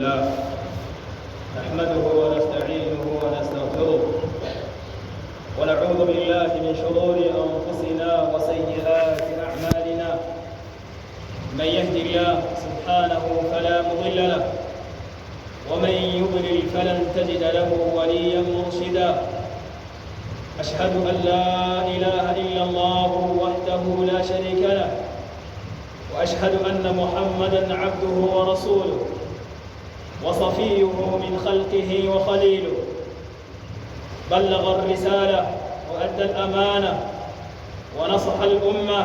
الله نحمده ونستعينه ونستغفره ونعوذ بالله من شرور أنفسنا وسيئات أعمالنا. من يهد الله سبحانه فلا مضل له ومن يضلل فلن تجد له وليا مرشدا. أشهد أن لا إله إلا الله وحده لا شريك له وأشهد أن محمدًا عبده ورسوله وصفيه من خلقه وخليله. بلغ الرسالة وأدى الأمانة ونصح الأمة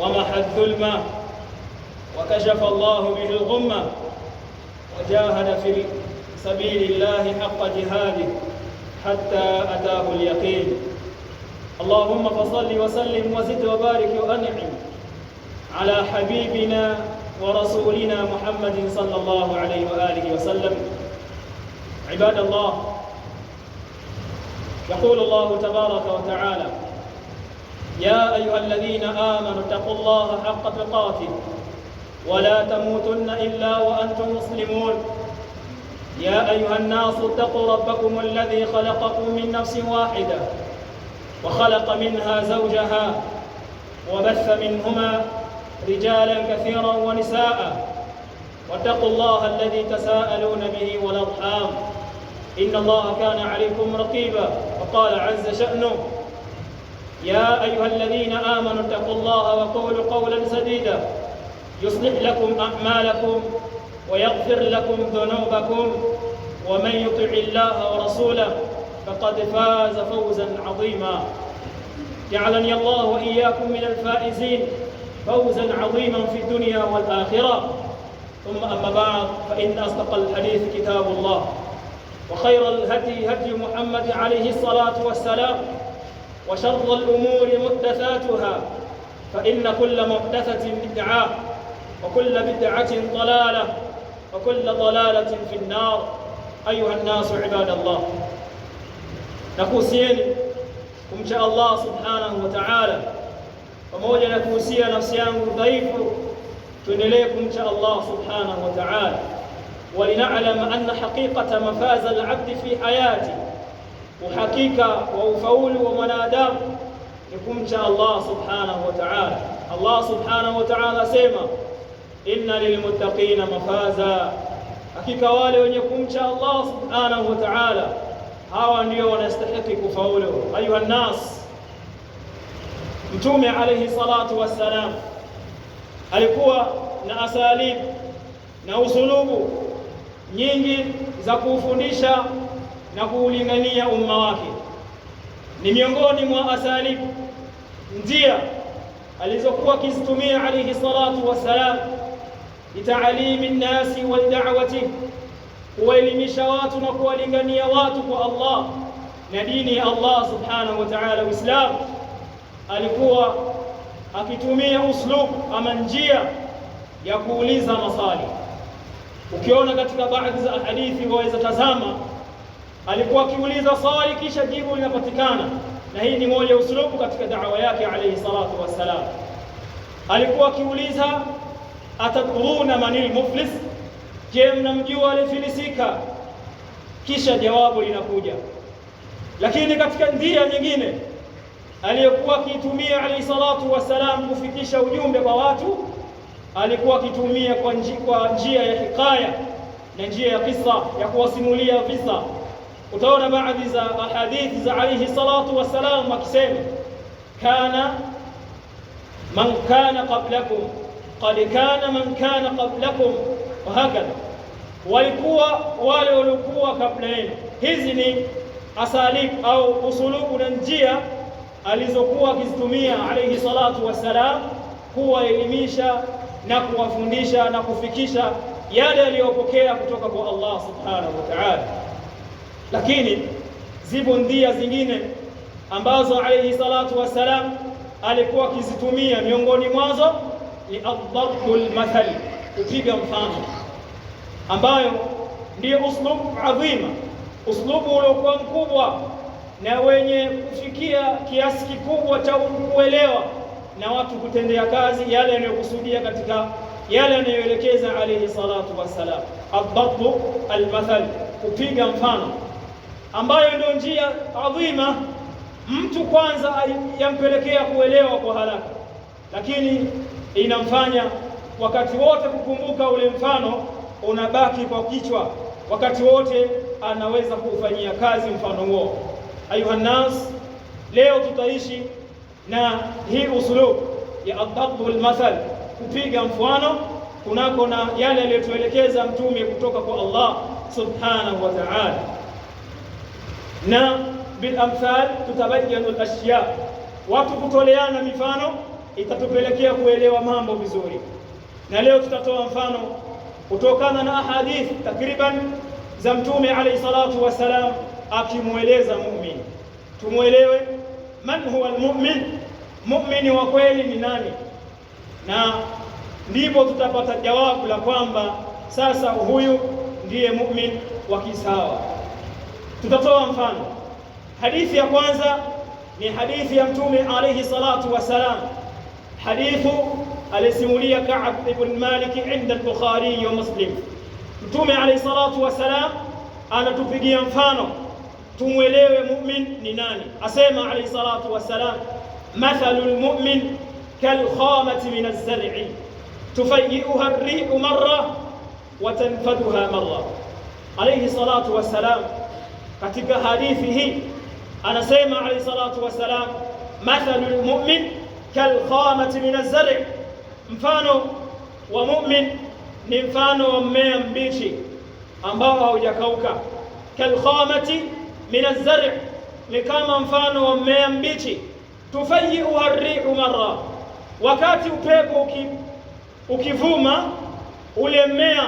ومحى الظلمة وكشف الله به الغمة وجاهد في سبيل الله حق جهاده حتى أتاه اليقين. اللهم فصل وسلم وزد وبارك وأنعم على حبيبنا ورسولنا محمد صلى الله عليه وآله وسلم. عباد الله، يقول الله تبارك وتعالى: يا أيها الذين آمنوا اتقوا الله حق تقاته ولا تموتن إلا وأنتم مسلمون. يا أيها الناس اتقوا ربكم الذي خلقكم من نفس واحدة وخلق منها زوجها وبث منهما رجالا كثيرا ونساء واتقوا الله الذي تساءلون به والأرحام إن الله كان عليكم رقيبا. وقال عز شأنه: يا أيها الذين آمنوا اتقوا الله وقولوا قولا سديدا يصلح لكم أعمالكم ويغفر لكم ذنوبكم ومن يطع الله ورسوله فقد فاز فوزا عظيما. جعلني الله وإياكم من الفائزين فوزا عظيما في الدنيا والآخرة. ثم أما بعد، فإن أصدق الحديث كتاب الله وخير الهدي هدي محمد عليه الصلاة والسلام وشر الأمور محدثاتها فإن كل محدثة بدعة وكل بدعة ضلالة وكل ضلالة في النار. أيها الناس عباد الله، nakuhusieni kumcha Allah subhanahu wa ta'ala, pamoja na kuhusia nafsi yangu dhaifu tuendelee kumcha Allah subhanahu wa ta'ala. Walina'lama anna haqiqata mafaza al-'abdi fi hayati, uhakika wa ufaulu wa mwanadamu ni kumcha Allah subhanahu wa ta'ala. Allah subhanahu wa ta'ala sema: inna lilmuttaqina mafaza, hakika wale wenye kumcha Allah subhanahu wa ta'ala hawa ndio wanastahili kufaulu. Ayuha nas, Mtume alayhi salatu wassalam alikuwa na asalib na usulubu nyingi za kufundisha na kuulingania umma wake. Ni miongoni mwa asalib, njia alizokuwa akizitumia alayhi salatu wassalam litaalimi nnasi wa da'wati, kuwaelimisha watu na kuwalingania watu kwa Allah na dini ya Allah subhanahu wa ta'ala, Uislamu. Alikuwa akitumia uslub ama njia ya kuuliza maswali. Ukiona katika baadhi za hadithi waweza tazama, alikuwa akiuliza swali kisha jibu linapatikana, na hii ni moja uslubu katika da'wa yake alayhi salatu wassalam. Alikuwa akiuliza: atadruna manil muflis, je, mnamjua alifilisika? Kisha jawabu linakuja. Lakini katika njia nyingine aliyokuwa akitumia alayhi salatu wassalam kufikisha ujumbe kwa watu, alikuwa akitumia kwa njia ya hikaya na njia ya kisa, ya kuwasimulia visa. Utaona baadhi za hadithi za alayhi salatu wassalam akisema: kana man kana qablakum qad kana man kana qablakum wa hakadha, walikuwa wale waliokuwa kabla yenu. Hizi ni asalib au usulubu na njia alizokuwa akizitumia alayhi salatu wassalam kuwaelimisha na kuwafundisha na kufikisha yale aliyopokea kutoka kwa Allah subhanahu wa ta'ala. Lakini zipo njia zingine ambazo alayhi salatu wassalam alikuwa akizitumia. Miongoni mwazo ni ad-darbul mathal, kupiga mfano, ambayo ndio uslubu adhima, uslubu uliokuwa mkubwa na wenye kufikia kiasi kikubwa cha kuelewa na watu kutendea kazi yale yanayokusudia katika yale anayoelekeza alayhi salatu wassalam. adhabu almathal, kupiga mfano, ambayo ndio njia adhima mtu kwanza yampelekea kuelewa kwa haraka, lakini inamfanya wakati wote kukumbuka ule mfano unabaki kwa kichwa, wakati wote anaweza kuufanyia kazi mfano huo. Ayuha nas, leo tutaishi na hii usulub ya adhabu almathal, kupiga mfano kunako na yale aliyotuelekeza mtume kutoka kwa Allah subhanahu wa ta'ala. Na bil amthal tutabayanu al-ashya, watu kutoleana mifano itatupelekea kuelewa mambo vizuri. Na leo tutatoa mfano kutokana na ahadith takriban za mtume alayhi salatu wasalam akimueleza mu'min. Tumuelewe man huwa almu'min, mu'mini wa kweli ni nani, na ndipo tutapata jawabu la kwamba sasa huyu ndiye mu'min wa kisawa. Tutatoa mfano. Hadithi ya kwanza ni hadithi ya mtume alayhi salatu wasalam, hadithu alisimulia Ka'b ibn Malik inda al-Bukhari wa Muslim. Mtume alayhi salatu wasalam anatupigia mfano tumuelewe mu'min ni nani. Asema alayhi salatu wasalam, mathalul mu'min kal khamati min az-zar'i tufayyi'uha ar-rihu marra wa tanfaduha marra. Alayhi salatu wasalam katika hadithi hii anasema alayhi salatu wasalam, mathalul mu'min kal khamati min az-zar'i, mfano wa mu'min ni mfano wa mmea mbichi ambao haujakauka. Kal khamati min az-zar'i, ni kama mfano wa mmea mbichi. Tufayyi'uha ar-rihu marra, wakati upepo ukivuma ule mmea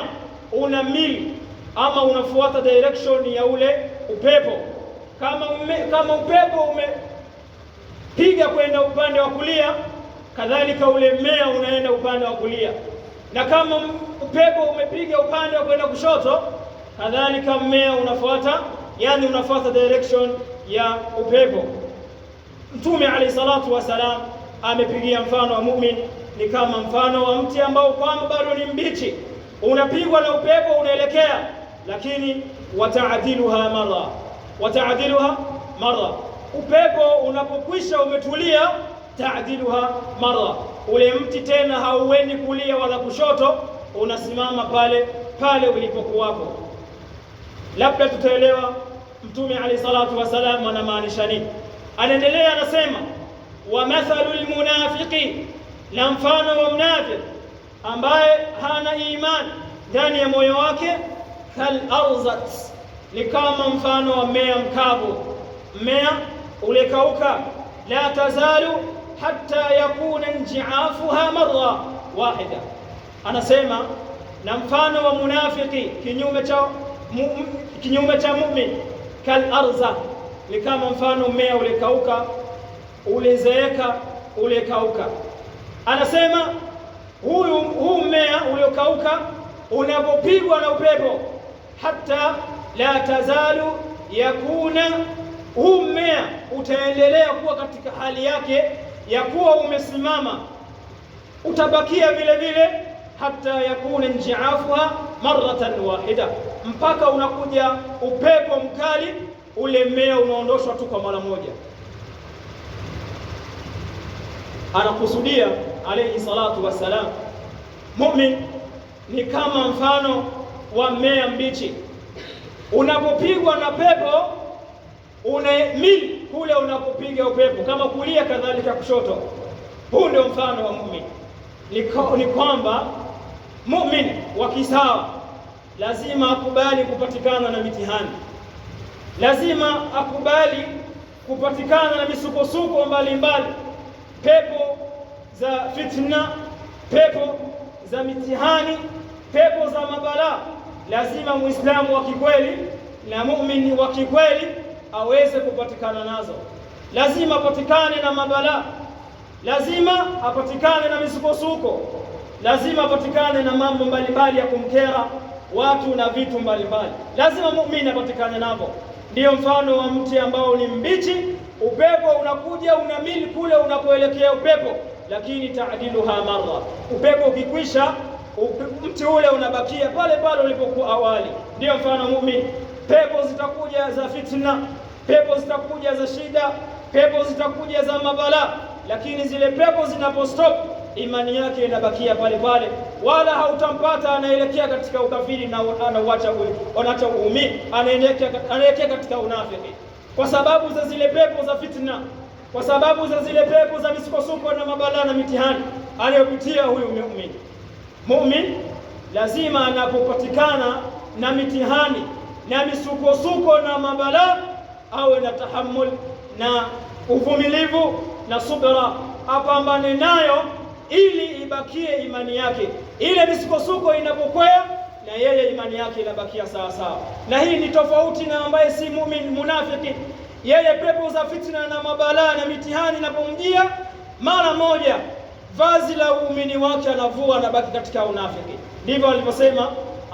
una mili ama unafuata direction ya ule upepo. Kama upepo umepiga kwenda upande wa kulia, kadhalika ule mmea unaenda upande wa kulia, na kama upepo umepiga upande wa kwenda kushoto, kadhalika mmea unafuata direction ya upepo. Mtume alayhi salatu wasalam amepigia mfano wa mu'min ni kama mfano wa mti ambao kwamba bado ni mbichi, unapigwa na upepo unaelekea, lakini wataadiluha marra, upepo unapokwisha umetulia, taadiluha marra, ule mti tena hauendi kulia wala kushoto, unasimama pale ulipokuwapo. Labda tutaelewa mtume alayhi salatu wasalam anamaanisha nini. Anaendelea anasema, wa mathalul munafiqi, na mfano wa mnafiki ambaye hana imani ndani ya moyo wake, kal arzat, ni kama mfano wa mmea mkavu, mmea ulekauka, la tazalu hatta yakuna injiafuha marra wahida. Anasema na mfano wa munafiki kinyume cha mu'min, kal arza, ni kama mfano mmea ulekauka, ulizeeka, ulekauka. Anasema huu mmea uliokauka unapopigwa na upepo, hatta la tazalu yakuna, huu mmea utaendelea kuwa katika hali yake ya kuwa umesimama, utabakia vile vile, hatta yakuna injiafuha marratan wahida, mpaka unakuja upepo mkali, ule mmea unaondoshwa tu kwa mara moja. Anakusudia alayhi salatu wassalam, mu'min ni kama mfano wa mmea mbichi, unapopigwa na pepo unamili kule unapopiga upepo, kama kulia kadhalika kushoto. Huu ndio mfano wa mu'min. Ni kwamba mu'min wa kisawa lazima akubali kupatikana na mitihani, lazima akubali kupatikana na misukosuko mbalimbali, pepo za fitna, pepo za mitihani, pepo za mabalaa. Lazima muislamu wa kikweli na muumini wa kikweli aweze kupatikana nazo. Lazima apatikane na mabalaa, lazima apatikane na misukosuko, lazima apatikane na mambo mbalimbali ya kumkera watu na vitu mbalimbali, lazima muumini apatikane navyo. Ndiyo mfano wa mti ambao ni mbichi, upepo unakuja unamili kule unapoelekea upepo, lakini taadiluha marra, upepo ukikwisha mti ule unabakia pale pale ulipokuwa awali. Ndio mfano muumini. Pepo zitakuja za fitna, pepo zitakuja za shida, pepo zitakuja za mabala, lakini zile pepo zinapostop, imani yake inabakia pale pale, wala hautampata anaelekea katika ukafiri na anaacha uumini, anaelekea katika unafiki, kwa sababu za zile pepo za fitna, kwa sababu za zile pepo za misukosuko na mabala na mitihani anayopitia huyu muumini. Muumini lazima anapopatikana na mitihani na misukosuko na mabala awe na tahammul na uvumilivu na subra, apambane nayo ili ibakie imani yake. Ile misukosuko inapokwea, na yeye imani yake inabakia sawa sawa. Na hii ni tofauti na ambaye si muumini munafiki. Yeye pepo za fitna na mabala na mitihani inapomjia, mara moja vazi la uumini wake anavua, anabaki katika unafiki. Ndivyo alivyosema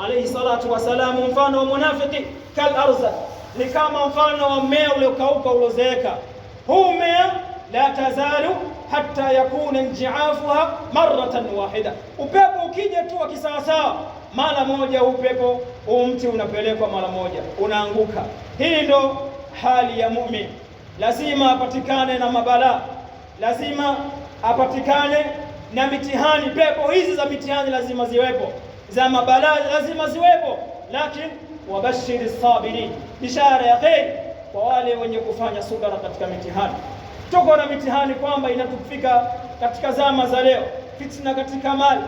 alayhi salatu wasalamu, mfano wa munafiki kal arza, ni kama mfano wa mmea uliokauka uliozeeka. Huu mmea la tazalu hatta yakuna injiafuha maratan wahida, upepo ukija tu akisawasawa, mara moja upepo mti unapelekwa mara moja, unaanguka. Hii ndo hali ya muumini. Lazima apatikane na mabala, lazima apatikane na mitihani. Pepo hizi za mitihani lazima ziwepo, za mabala lazima ziwepo, lakini wabashiri sabirin, bishara ya kheri kwa wale wenye kufanya subra katika mitihani. Tuko na mitihani kwamba inatufika katika zama za leo, fitna katika mali,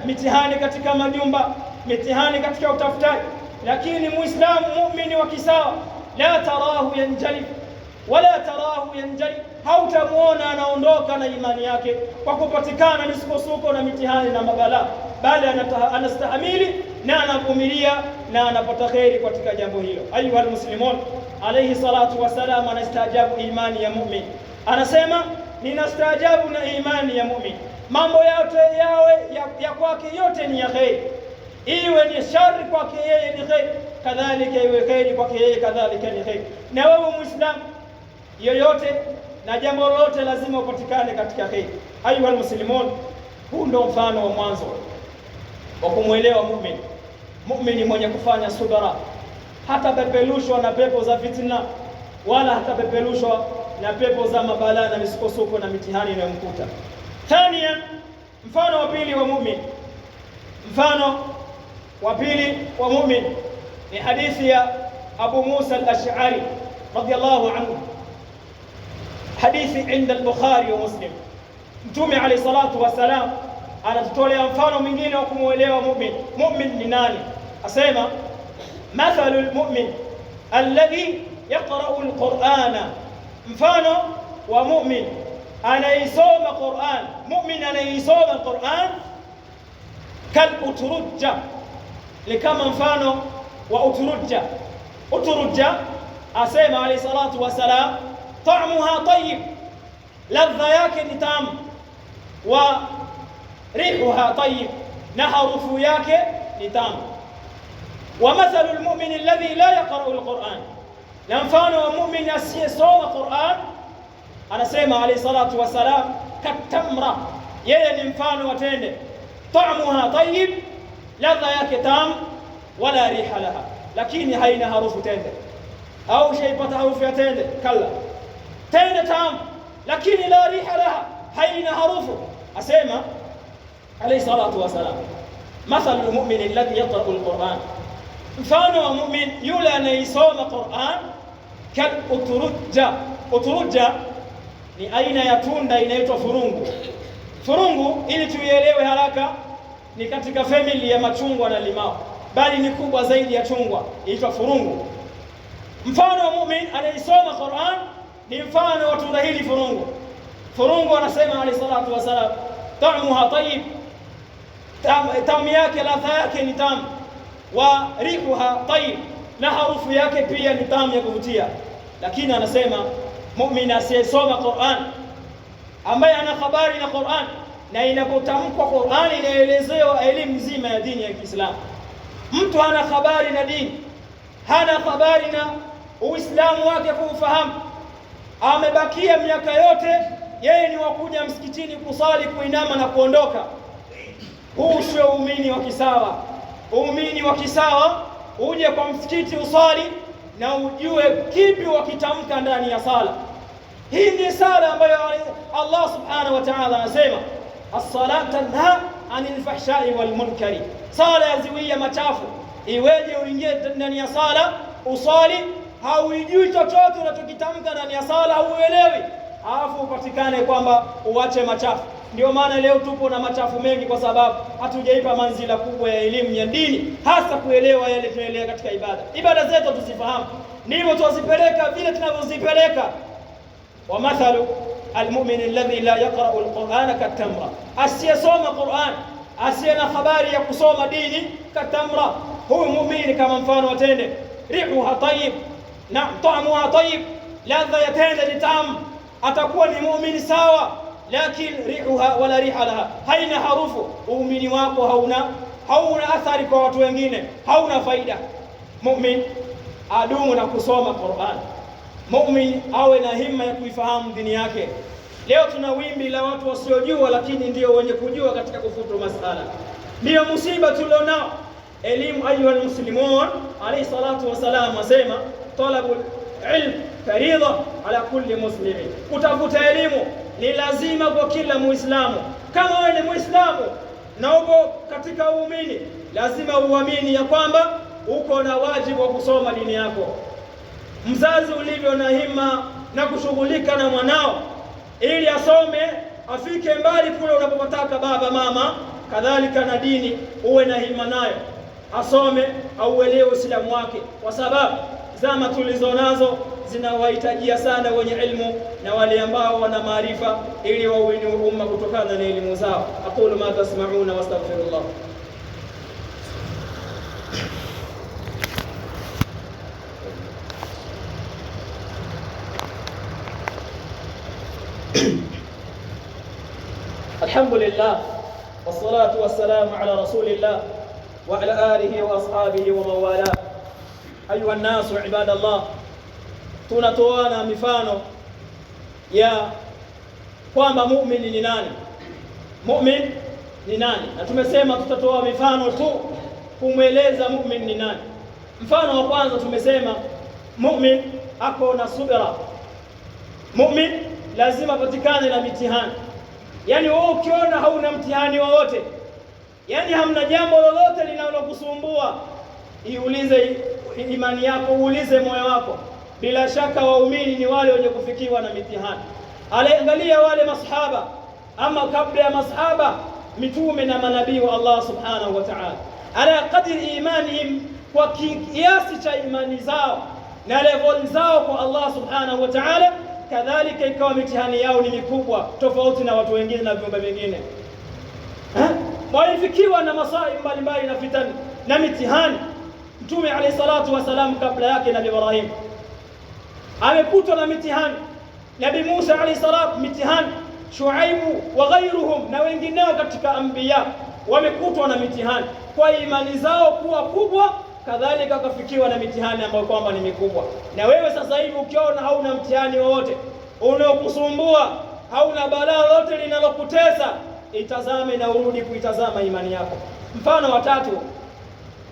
mitihani katika majumba, mitihani katika utafutaji, lakini muislamu muumini wa kisawa la tarahu yanjalib wala tarahu yanjalib, hautamuona anaondoka na imani yake kwa kupatikana misukosuko na mitihani na mabala, bali anastahamili na anavumilia na anapata kheri katika jambo hilo. Ayuha almuslimun, alayhi salatu wasalam anastaajabu imani ya muumini. Anasema ninastaajabu na imani ya muumini, mambo yote yawe ya kwake yote ni ya kheri, iwe ni shari kwake yeye ni kheri, kadhalika iwe kheri kwake yeye kadhalika ni kheri. Na wewe muislamu yoyote na jambo lolote lazima upatikane katika kheri. Ayuha almuslimun, huu ndio mfano wa mwanzo wa kumwelewa muumini. Muumini mwenye kufanya subra hatapepelushwa na pepo za fitna, wala hatapepelushwa na pepo za mabala na misukosuko na mitihani inayomkuta. Thania, mfano wa pili wa muumini. Mfano wa pili wa muumini ni hadithi ya Abu Musa al-Ash'ari radiyallahu anhu, hadithi inda al-Bukhari wa Muslim. Mtume alayhi salatu wasalam anatutolea mfano mwingine wa kumuelewa muumini. Muumini ni nani? Asema mathalu almu'min alladhi yaqra'u alqur'ana, mfano wa mu'min anayesoma Qur'an. Mu'min anayesoma Qur'an kal uturujja, ni kama mfano wa uturujja. Uturujja asema alayhi salatu wasalam ta'muha tayyib, ladha yake ni tamu, wa rihuha tayyib, na harufu yake ni tamu. Wa mathalu almu'min alladhi la yaqra'u alquran, na mfano wa mu'min asiyesoma Qur'an, anasema alayhi salatu wasalam katamra, yeye ni mfano wa tende. Ta'muha tayyib, ladha yake tamu, wala riha laha, lakini haina harufu tende. Au shaipata harufu ya tende? Kalla, tende tamu lakini la riha laha, haina harufu. Asema alayhi salatu wasalam mathalu almu'min alladhi yaqra'u alquran, mfano wa mu'min yule anayesoma Qur'an kal uturujja. Uturujja ni aina ya tunda inaitwa furungu. Furungu, ili tuielewe haraka, ni katika family ya machungwa na limao, bali ni kubwa zaidi ya chungwa, inaitwa furungu. Mfano wa mu'min anayesoma Qur'an ni mfano wa tunda hili furungu. Furungu anasema alayhi salatu wasalam ta'muha tayyib, tamu yake, ladha yake ni tamu, wa rihuha tayyib, na harufu yake pia ni tamu ya kuvutia. Lakini anasema muumini asiyesoma Qur'an, ambaye ana habari na Qur'an, na inapotamkwa Qur'an inaelezewa elimu nzima ya dini ya Kiislamu. Mtu hana habari na dini, hana habari na Uislamu wake kuufahamu, amebakia miaka yote yeye ni wakuja msikitini kusali, kuinama na kuondoka, Huu sio uumini wa kisawa. Uumini wa kisawa uje kwa msikiti usali na ujue kipi wakitamka ndani ya sala. Hii ni sala ambayo Allah subhanahu wa ta'ala anasema as-salatu tanha anil fahsha'i wal munkari, sala yaziwia machafu. Iweje uingie ndani ya sala usali hauijui chochote unachokitamka ndani ya sala, hauelewi, alafu upatikane kwamba uache machafu? Ndio maana leo tupo na machafu mengi, kwa sababu hatujaipa manzila kubwa ya elimu ya dini, hasa kuelewa yale tunaelewa katika ibada. Ibada zetu tusifahamu, ndivyo tuwazipeleka vile tunavyozipeleka. Wa mathalu almu'min alladhi la yaqra'u alqur'ana katamra, asiyesoma Qur'an, asiye na habari ya kusoma dini, katamra, huyu muumini kama mfano wa tende. Rihuha tayyib, na ta'muha tayyib, ladha ya tende ni tamu, atakuwa ni muumini sawa. Lakini rihuha wala riha laha, haina harufu, uumini wako hauna athari kwa watu wengine, hauna faida. Mu'min adumu na kusoma Qur'an, mu'min awe na himma ya kuifahamu dini yake. Leo tuna wimbi la watu wasiojua, lakini ndio wenye kujua katika kufutu masala. Ndio musiba tulionao. Elimu, ayuha almuslimun, alayhi salatu wasalam asema talabul ilm faridha ala kulli muslimin, kutafuta elimu ni lazima kwa kila Muislamu. Kama wewe ni Muislamu na uko katika uumini, lazima uamini ya kwamba uko na wajibu wa kusoma dini yako. Mzazi ulivyo na hima na kushughulika na mwanao ili asome afike mbali kule unapotaka baba mama, kadhalika na dini uwe na hima nayo, asome au uelewe Uislamu wake, kwa sababu zama tulizonazo zinawahitajia sana wenye ilmu na wale ambao wana maarifa, ili wauini umma kutokana na elimu zao. Aqulu ma tasma'una wastaghfirullah. Alhamdulillah wassalatu wassalamu ala rasulillah wa ala alihi wa ashabihi wa mawala. Ayuha nasu ibadallah, tunatoana mifano ya kwamba muumini ni nani, muumini ni nani, na tumesema tutatoa mifano tu kumweleza muumini ni nani. Mfano wa kwanza tumesema muumini ako na subira. Muumini lazima patikane na mitihani. Yani wewe ukiona hauna mtihani wowote, yani hamna jambo lolote linalokusumbua, iulize imani yako, uulize moyo wako. Bila shaka waumini ni wale wenye kufikiwa na mitihani. Aliangalia wale masahaba, ama kabla ya masahaba, mitume na manabii wa Allah subhanahu wa ta'ala, ala qadri imanihim, kwa kiasi cha imani zao na level zao kwa Allah subhanahu wa ta'ala, kadhalika ikawa mitihani yao ni mikubwa tofauti na watu wengine na viumbe vingine. Walifikiwa na masaib mbalimbali na fitani na mitihani. Mtume alayhi salatu wasalam kabla yake Nabii Ibrahim amekutwa na mitihani, Nabii Musa alayhi salatu mitihani, Shuaibu wa ghairuhum na wengineo katika anbiya wamekutwa na mitihani kwa imani zao kuwa kubwa, kadhalika kafikiwa na mitihani ambayo kwamba ni mikubwa. Na wewe sasa hivi ukiona hauna mtihani wowote unaokusumbua, hauna balaa lolote linalokutesa, itazame na urudi kuitazama imani yako. Mfano wa tatu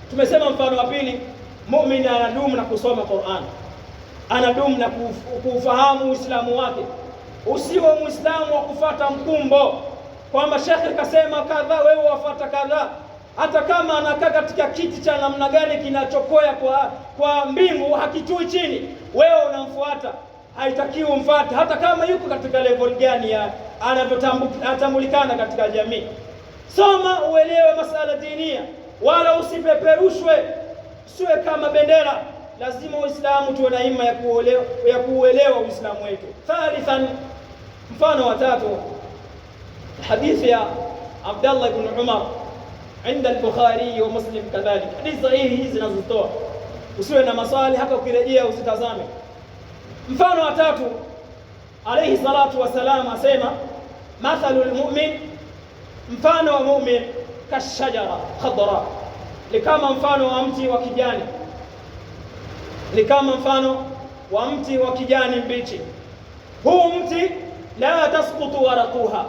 tumesema, mfano wa pili, muumini anadumu na kusoma Qur'an, anadumu na kufahamu Uislamu wake. Usiwe Muislamu wa kufuata mkumbo kwamba shekhe kasema kadha, wewe wafuata kadha. Hata kama anakaa katika kiti cha namna gani kinachokoya kwa mbingu hakitui chini, wewe unamfuata, haitakiwi umfuate hata kama yuko katika level gani ya anavyotambulikana katika jamii. Soma uelewe masala dinia, wala usipeperushwe, usiwe kama bendera. Lazima Uislamu tuwe na himma ya kuuelewa Uislamu wetu. Thalithan, mfano wa tatu, hadithi ya Abdullah ibn Umar عند البخاري ومسلم كذلك. Hadithi sahihi hizi zinazotoa, usiwe na maswali hata ukirejea usitazame. Mfano wa tatu, alayhi salatu wasalam asema mathalul mu'min, mfano wa mu'min kashajara khadra, ni kama mfano wa mti wa kijani, ni kama mfano wa mti wa kijani mbichi. Huu mti la tasqutu waraquha,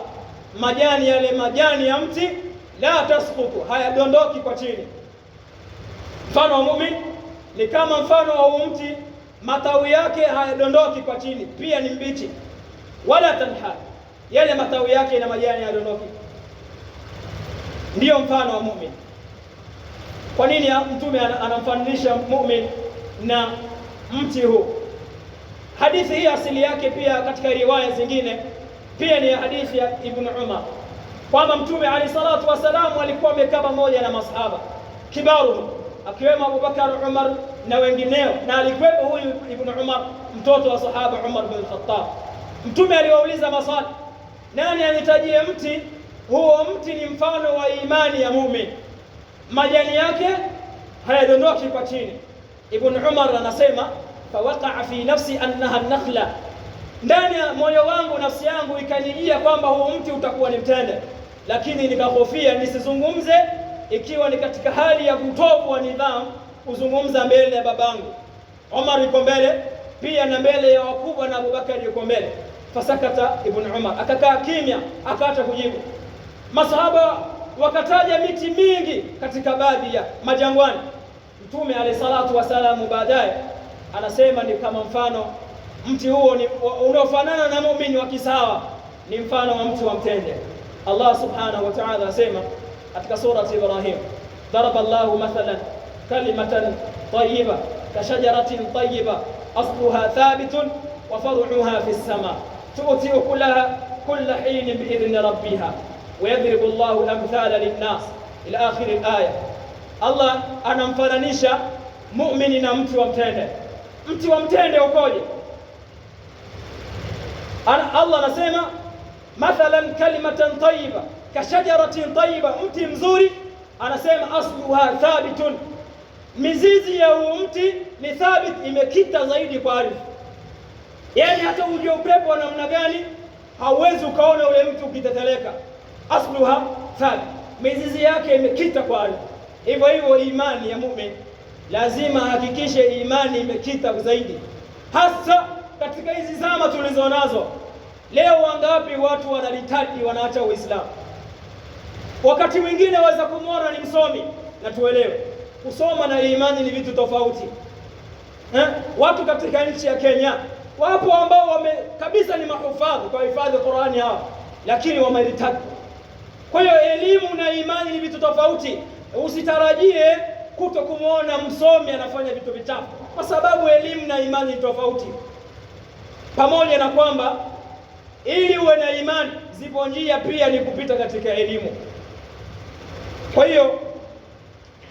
majani yale majani ya mti la tasqutu, hayadondoki kwa chini. Mfano wa mu'min ni kama mfano wa mti, matawi yake hayadondoki kwa chini, pia ni mbichi. Wala tanha, yale matawi yake na majani hayadondoki. Ndiyo mfano wa mu'min. Kwa nini Mtume anamfananisha mu'min na mti huu? Hadithi hii asili yake pia katika riwaya zingine pia ni hadithi ya Ibn Umar, kwamba Mtume alayhi salatu wasalam alikuwa amekaa pamoja na masahaba kibaru, akiwemo Abubakar, Umar na wengineo, na alikuwepo huyu Ibn Umar, mtoto wa sahaba Umar bin Khattab. Mtume aliwauliza maswali, nani anitajie mti? Huo mti ni mfano wa imani ya mu'min, majani yake hayadondoki kwa chini. Ibn Umar anasema, fawaqa'a fi nafsi annaha an-nakhla, ndani ya moyo wangu, nafsi yangu ikanijia kwamba huu mti utakuwa ni mtende, lakini nikahofia nisizungumze ikiwa ni katika hali ya utovu wa nidhamu, kuzungumza mbele ya babangu. Umar yuko mbele pia na mbele ya wakubwa, na Abubakar yuko mbele. Fasakata Ibn Umar, akakaa kimya, akaacha kujibu. Masahaba wakataja miti mingi katika baadhi ya majangwani. Mtume alayhi salatu wasalamu baadaye anasema ni kama mfano, mti huo ni unaofanana na muumini wa kisawa, ni mfano wa mti wa mtende. Allah subhanahu wa ta'ala anasema katika surati Ibrahim, daraba Allahu mathalan kalimatan tayyiba kashajaratin tayyiba asluha thabitun wa far'uha fis sama tu'ti ukulaha kulla hin bi'idhni rabbiha wa yadribu Allahu al-amthala lin-nas ila akhir al-aya. Allah anamfananisha muumini na mti wa mtende. Mti wa mtende ukoje? Allah anasema mathalan kalimatan tayyiba kashajaratin tayyiba, mti mzuri, anasema asluha thabitun, mizizi ya huu mti ni thabit, imekita zaidi kwa ardhi. Yani hata uje upepo wa namna gani hauwezi ukaona ule mti ukiteteleka. Asluha thabit, mizizi yake imekita kwa ardhi. Hivyo hivyo imani ya muumini lazima hakikishe imani imekita zaidi, hasa katika hizi zama tulizonazo leo. Wangapi watu wanalitadi, wanaacha Uislamu? Wakati mwingine waweza kumwona ni msomi, na tuelewe kusoma na imani ni vitu tofauti. Watu katika nchi ya Kenya wapo ambao kabisa ni mahufadhi kwa hifadhi Qur'ani hawa, lakini wameritadi. Kwa hiyo elimu na imani ni vitu tofauti. Usitarajie kutokumwona msomi anafanya vitu vichafu, kwa sababu elimu na imani ni tofauti. Pamoja na kwamba ili uwe na imani, zipo njia pia ni kupita katika elimu. Kwa hiyo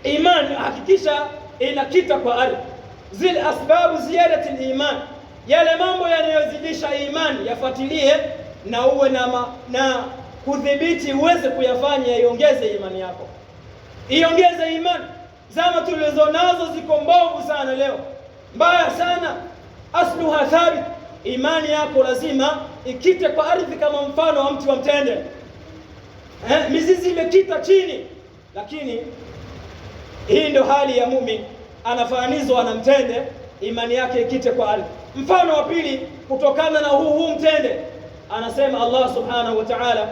imani hakikisha inakita kwa ardhi. Zile asbabu ziyadati iman, yale mambo yanayozidisha imani yafuatilie, na uwe na kudhibiti, uweze kuyafanya, iongeze imani yako, iongeze imani. Zama tulizonazo ziko mbovu sana leo, mbaya sana. Asluha thabit, imani yako lazima ikite kwa ardhi kama mfano wa mti wa mtende. Mizizi imekita chini, lakini hii ndio hali ya muumini, anafananizwa na mtende, imani yake ikite kwa ardhi. Mfano wa pili kutokana na huu mtende, anasema Allah subhanahu wa ta'ala,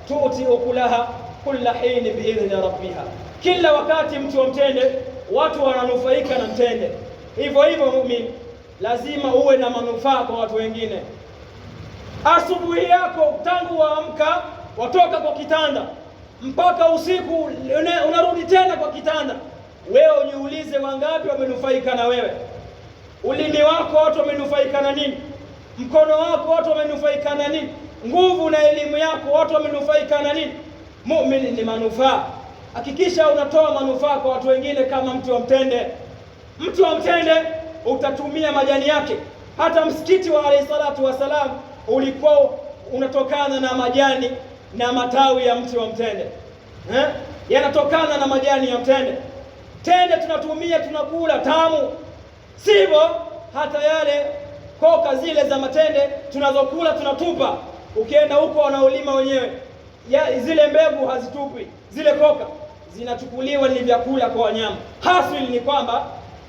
tu'ti ukulaha kulla hin bi'idhni rabbiha, kila wakati mti wa mtende watu wananufaika na mtende. Hivyo hivyo muumini lazima uwe na manufaa kwa watu wengine. Asubuhi yako tangu waamka, watoka kwa kitanda mpaka usiku unarudi tena kwa kitanda, wewe ujiulize wangapi wamenufaika na wewe? Ulimi wako watu wamenufaika na nini? Mkono wako watu wamenufaika na nini? Nguvu na elimu yako watu wamenufaika na nini? Muumini ni manufaa. Hakikisha unatoa manufaa kwa watu wengine kama mti wa mtende. Mti wa mtende utatumia majani yake. Hata msikiti wa alayhi salatu wasalam ulikuwa unatokana na majani na matawi ya mti wa mtende. Yanatokana na majani ya mtende. Tende tunatumia, tunakula tamu, sivyo? Hata yale koka zile za matende tunazokula tunatupa. Ukienda huko wanaolima wenyewe, zile mbegu hazitupwi, zile koka zinachukuliwa, ni vyakula kwa wanyama. Hasili ni kwamba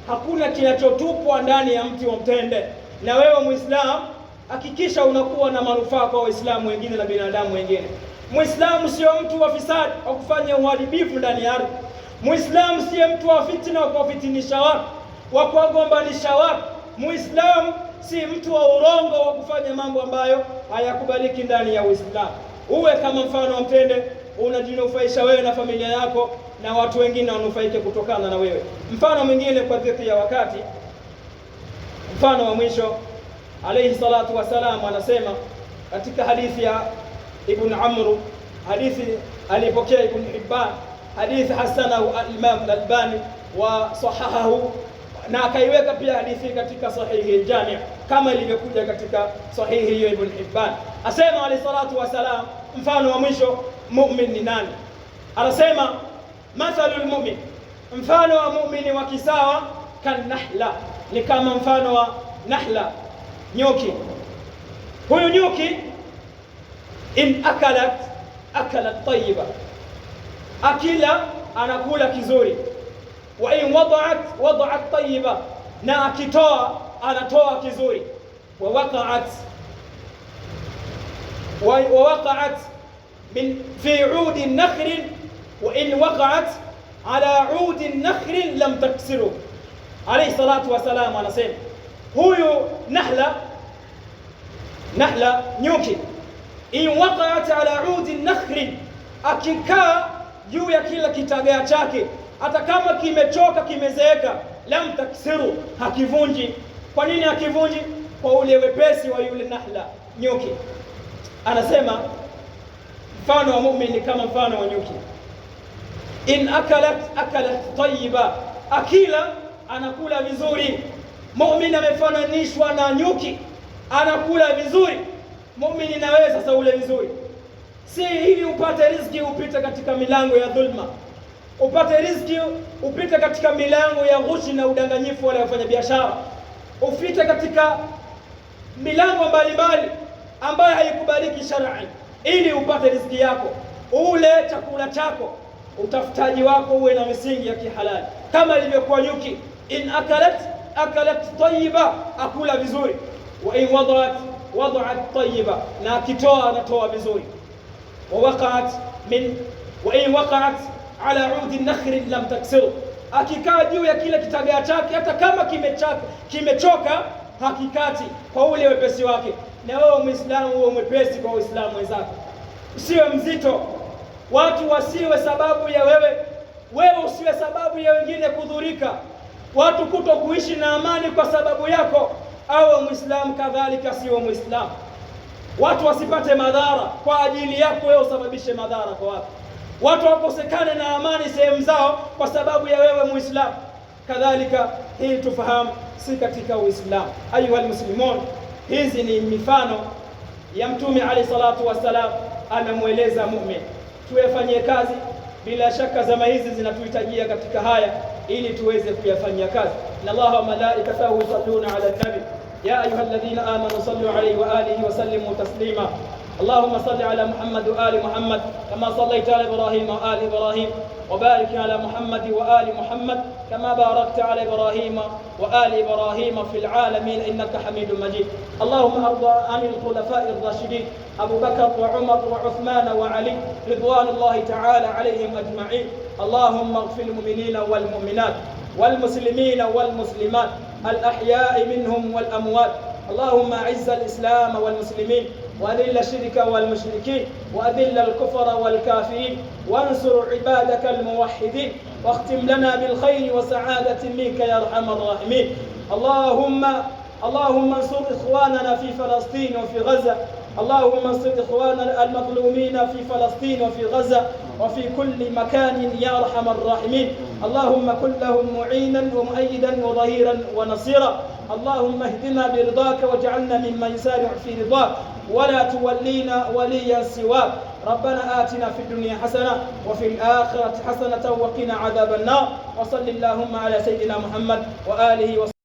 hakuna kinachotupwa ndani ya mti wa mtende. Na wewe Muislamu, hakikisha unakuwa na manufaa kwa Waislamu wengine na binadamu wengine. Muislamu sio mtu wa fisadi wa kufanya uharibifu ndani ya ardhi. Muislamu sio mtu wa fitna wa kufitinisha watu, wa kuwagombanisha watu. Muislamu si mtu wa urongo wa kufanya mambo ambayo hayakubaliki ndani ya Uislamu. Uwe kama mfano wa mtende, unajinufaisha wewe na familia yako, na watu wengine wanufaike kutokana na wewe. Mfano mwingine kwa dhiki ya wakati, mfano wa mwisho, alayhi salatu wasalam anasema katika hadithi ya Ibn Amru, hadithi alipokea Ibn Hibban, hadithi hasanahu al-Imam al-Albani wa sahahahu, na akaiweka pia hadithi katika sahihi al-Jami' kama ilivyokuja katika sahihi hiyo Ibn Hibban. Asema alayhi salatu wasalam, mfano wa mwisho mu'min ni nani? Anasema mathalul mu'min, mfano wa mu'mini wa kisawa, kan nahla, ni kama mfano wa nahla, nyuki. Huyu nyuki in akalat tayyiba, akila anakula kizuri, wa in wada'at tayyiba, na akitoa anatoa kizuri, wa waqa'at min fi 'udi an-nakhl, wa in waqa'at ala 'udi an-nakhl lam taksiru. Alayhi salatu wasalam anasema huyu nahla nyuki, in waqa'at ala 'udi an-nakhl, akikaa juu ya kila kitagea chake, hata kama kimechoka kimezeeka, lam taksiru, hakivunji. Kwa nini hakivunji? Kwa ule wepesi wa yule nahla nyuki. Anasema mfano wa muumini kama mfano wa nyuki. In akalat tayyiba, akila anakula vizuri. Muumini amefananishwa na nyuki, anakula vizuri. Muumini na wewe sasa ule vizuri, si ili upate riziki upite katika milango ya dhulma, upate riziki upite katika milango ya ghushi na udanganyifu wale wafanya biashara, upite katika milango mbalimbali ambayo haikubaliki shar'i, ili upate riziki yako, ule chakula chako, utafutaji wako uwe na misingi ya kihalali kama ilivyokuwa nyuki. In akalat tayyiba, akula vizuri, wa in wada'at tayyiba, na akitoa anatoa vizuri, wa in waqa'at ala 'udi an-nakhl lam taksiru, akikaa juu ya kile kitagea chake hata kama kimechoka hakikati kwa ule wepesi wake. Na wewe Muislamu uwe mwepesi kwa Waislamu wenzako, usiwe mzito. Watu wasiwe sababu ya wewe usiwe sababu ya wengine kudhurika, watu kuto kuishi na amani kwa sababu yako. Awe Muislamu kadhalika siwe Muislamu, watu wasipate madhara kwa ajili yako wewe usababishe madhara kwa watu. Watu wakosekane na amani sehemu zao kwa sababu ya wewe Muislamu. Kadhalika hii tufahamu si katika Uislamu. Ayuha almuslimun, hizi ni mifano ya Mtume alayhi salatu wasalam, amemweleza mu'min tuyafanyie kazi. Bila shaka zama hizi zinatuhitajia katika haya ili tuweze kuyafanyia kazi. Inna Allaha wa malaikatahu yusalluna ala nabi ya ayyuhalladhina amanu sallu alayhi wa alihi wa sallimu taslima. اللهم صل على محمد وآل محمد كما صليت على إبراهيم وآل إبراهيم، وبارك على محمد وآل محمد كما باركت على إبراهيم وآل إبراهيم في العالمين إنك حميد مجيد. اللهم ارض عن الخلفاء الراشدين أبو بكر وعمر وعثمان وعلي رضوان الله تعالى عليهم أجمعين. اللهم اغفر المؤمنين والمؤمنات والمسلمين والمسلمات الأحياء منهم والأموات. اللهم أعز الإسلام والمسلمين وأذل الشرك والمشركين وأذل الكفر والكافرين وانصر عبادك الموحدين، واختم لنا بالخير وسعادة منك يا أرحم الراحمين. اللهم انصر إخواننا في فلسطين وفي غزة. اللهم انصر إخواننا المظلومين في فلسطين وفي غزة وفي كل مكان يا أرحم الراحمين. اللهم كن لهم معينا ومؤيدا وظهيرا ونصيرا. اللهم اهدنا برضاك واجعلنا ممن يسارع في رضاك ولا تولينا وليا سواك. ربنا آتنا في الدنيا حسنة وفي الآخرة حسنة وقنا عذاب النار. وصل اللهم على سيدنا محمد وآله وصحبه.